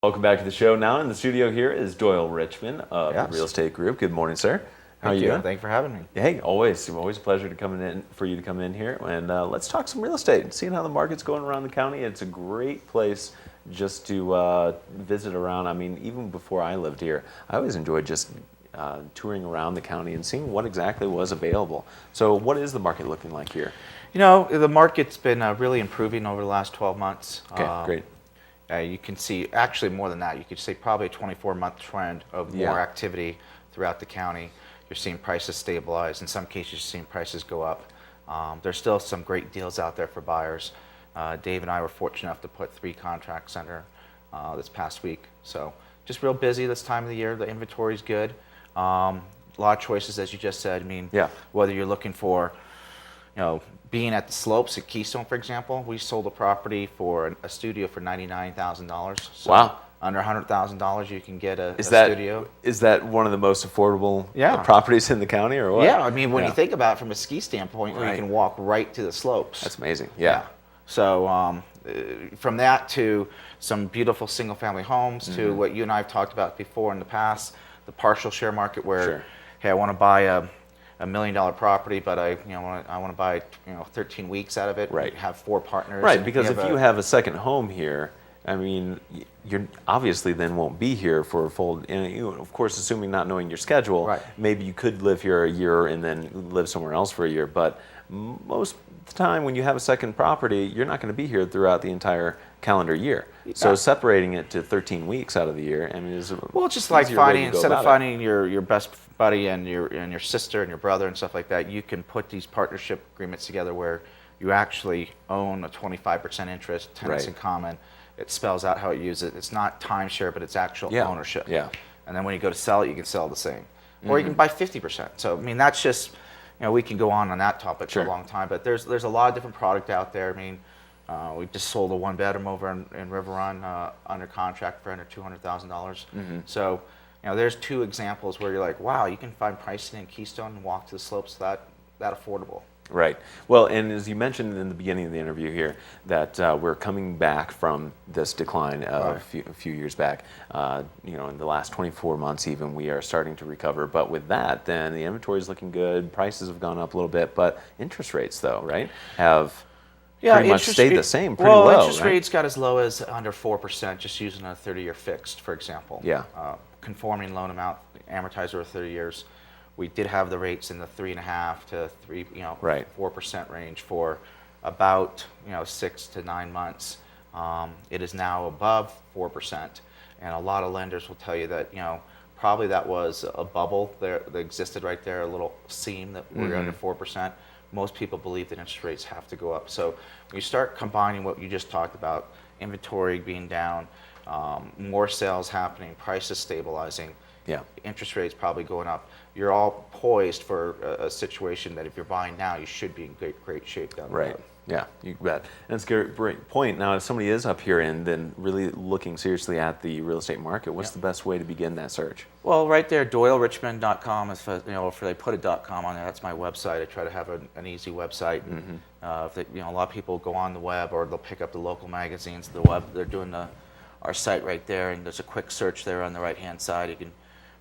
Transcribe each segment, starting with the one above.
Welcome back to the show. Now in the studio here is Doyle Richmond of the Real Estate Group. Good morning, sir. How are you? Thank you for having me. Hey, always a pleasure to come in for you to come in here, and let's talk some real estate. Seeing how the market's going around the county, it's a great place just to visit around. I mean, even before I lived here, I always enjoyed just touring around the county and seeing what exactly was available. So, what is the market looking like here? You know, the market's been really improving over the last 12 months. Okay, great. You can see, actually more than that, you could say probably a 24-month trend of more activity throughout the county. You're seeing prices stabilize. In some cases, you're seeing prices go up. There's still some great deals out there for buyers. Dave and I were fortunate enough to put 3 contracts under this past week. So just real busy this time of the year. The inventory's good. A lot of choices, as you just said. I mean, whether you're looking for, being at the slopes at Keystone, for example, we sold a property for a studio for $99,000. So wow. Under $100,000, you can get a studio. Is that one of the most affordable properties in the county, or what? Yeah, I mean, when you think about it from a ski standpoint, where you can walk right to the slopes. That's amazing, yeah. So from that to some beautiful single-family homes to what you and I have talked about before in the past, the partial share market where, hey, I want to buy a $1 million property, but I want to buy 13 weeks out of it. Right. Have 4 partners. Right, because if you have a second home here, I mean, you're obviously then won't be here for a full. And of course, assuming not knowing your schedule, maybe you could live here a year and then live somewhere else for a year. But most of the time, when you have a second property, you're not going to be here throughout the entire calendar year. So separating it to 13 weeks out of the year, I mean, is well, it's just like finding, instead of finding your best buddy and your sister and your brother and stuff like that, you can put these partnership agreements together where you actually own a 25% interest, tenants in common. It spells out how it uses it. It's not timeshare, but it's actual ownership. Yeah. And then when you go to sell it, you can sell the same, or you can buy 50%. So I mean, that's just, we can go on that topic for a long time. But there's a lot of different product out there. I mean, we just sold a 1-bedroom over in River Run under contract for under $200,000. So, there's 2 examples where you're like, wow, you can find pricing in Keystone and walk to the slopes that affordable. Right. Well, and as you mentioned in the beginning of the interview here, that we're coming back from this decline of a few years back. In the last 24 months even, we are starting to recover. But with that, then the inventory is looking good. Prices have gone up a little bit, but interest rates, though, have pretty much stayed the same, pretty low. Well, interest rates got as low as under 4%, just using a 30-year fixed, for example. Yeah. Conforming loan amount, amortized over 30 years. We did have the rates in the 3.5 to 4% range for about 6 to 9 months. It is now above 4%, and a lot of lenders will tell you that probably that was a bubble there that existed right there, a little seam that we're under 4%. Most people believe that interest rates have to go up. So when you start combining what you just talked about, inventory being down, more sales happening, prices stabilizing, interest rates probably going up, you're all poised for a situation that if you're buying now, you should be in great shape down the road. Yeah, you bet. And it's a great point. Now, if somebody is up here and then really looking seriously at the real estate market, what's the best way to begin that search? Well, right there, DoyleRichmond.com. If they put a .com on there, that's my website. I try to have an easy website. And, if they, a lot of people go on the web or they'll pick up the local magazines. The web, they're doing our site right there, and there's a quick search there on the right-hand side. You can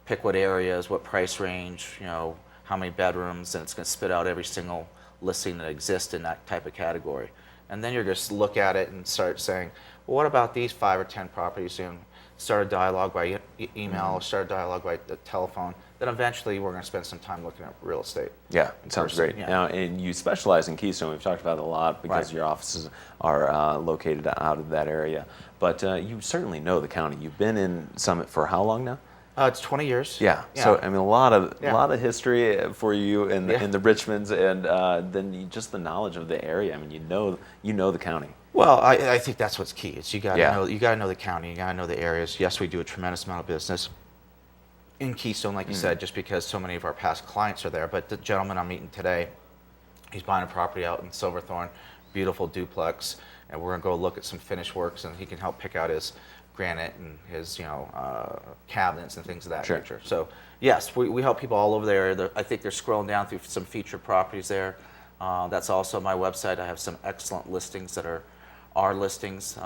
pick what areas, what price range, how many bedrooms, and it's going to spit out every single listing that exists in that type of category. And then you're just look at it and start saying, well, what about these 5 or 10 properties? And start a dialogue by email, start a dialogue by the telephone. Then eventually we're going to spend some time looking at real estate. Yeah, it sounds great. Now, and you specialize in Keystone. We've talked about it a lot because your offices are located out of that area. But you certainly know the county. You've been in Summit for how long now? It's 20 years. Yeah. So I mean, a lot of history for you in the Richmonds, and then just the knowledge of the area. I mean, you know the county. Well, I think that's what's key. It's you got to know the county. You got to know the areas. Yes, we do a tremendous amount of business in Keystone, like you said, just because so many of our past clients are there. But the gentleman I'm meeting today, he's buying a property out in Silverthorne, beautiful duplex, and we're gonna go look at some finished works, and he can help pick out his granite and his cabinets and things of that nature. So yes, we help people all over the area. I think they're scrolling down through some featured properties there. That's also my website. I have some excellent listings that are our listings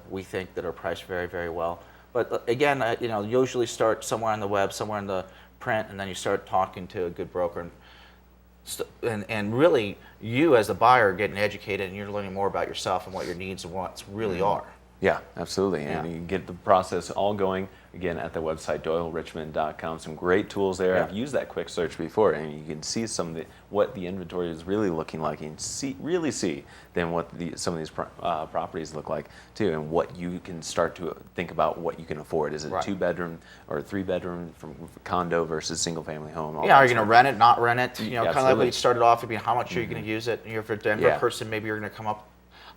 we think that are priced very, very well. But again, usually start somewhere on the web, somewhere in the print, and then you start talking to a good broker, and really you as the buyer are getting educated, and you're learning more about yourself and what your needs and wants really are. Yeah, absolutely. And you get the process all going, again, at the website, doylerichmond.com. Some great tools there. I've used that quick search before, and you can see what the inventory is really looking like, and really see then what some of these properties look like, too, and what you can start to think about what you can afford. Is it a 2-bedroom or a 3-bedroom from condo versus single-family home? Are you going to rent it, not rent it? Kind of like when you started off, it'd be how much are you going to use it? If you're a Denver person, maybe you're going to come up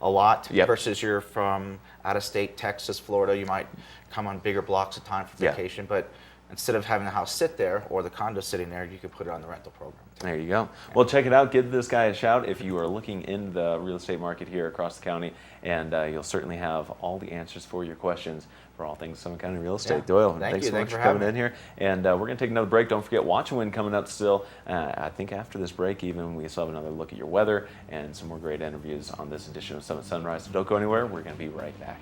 a lot versus you're from out of state, Texas, Florida, you might come on bigger blocks of time for vacation, but instead of having the house sit there or the condo sitting there, you could put it on the rental program. There you go. Well, check it out. Give this guy a shout if you are looking in the real estate market here across the county, and you'll certainly have all the answers for your questions for all things Summit County real estate. Doyle, thanks so much for coming in here. And we're going to take another break. Don't forget Watch and Win coming up still. I think after this break even, we still have another look at your weather and some more great interviews on this edition of Summit Sunrise. So don't go anywhere. We're going to be right back.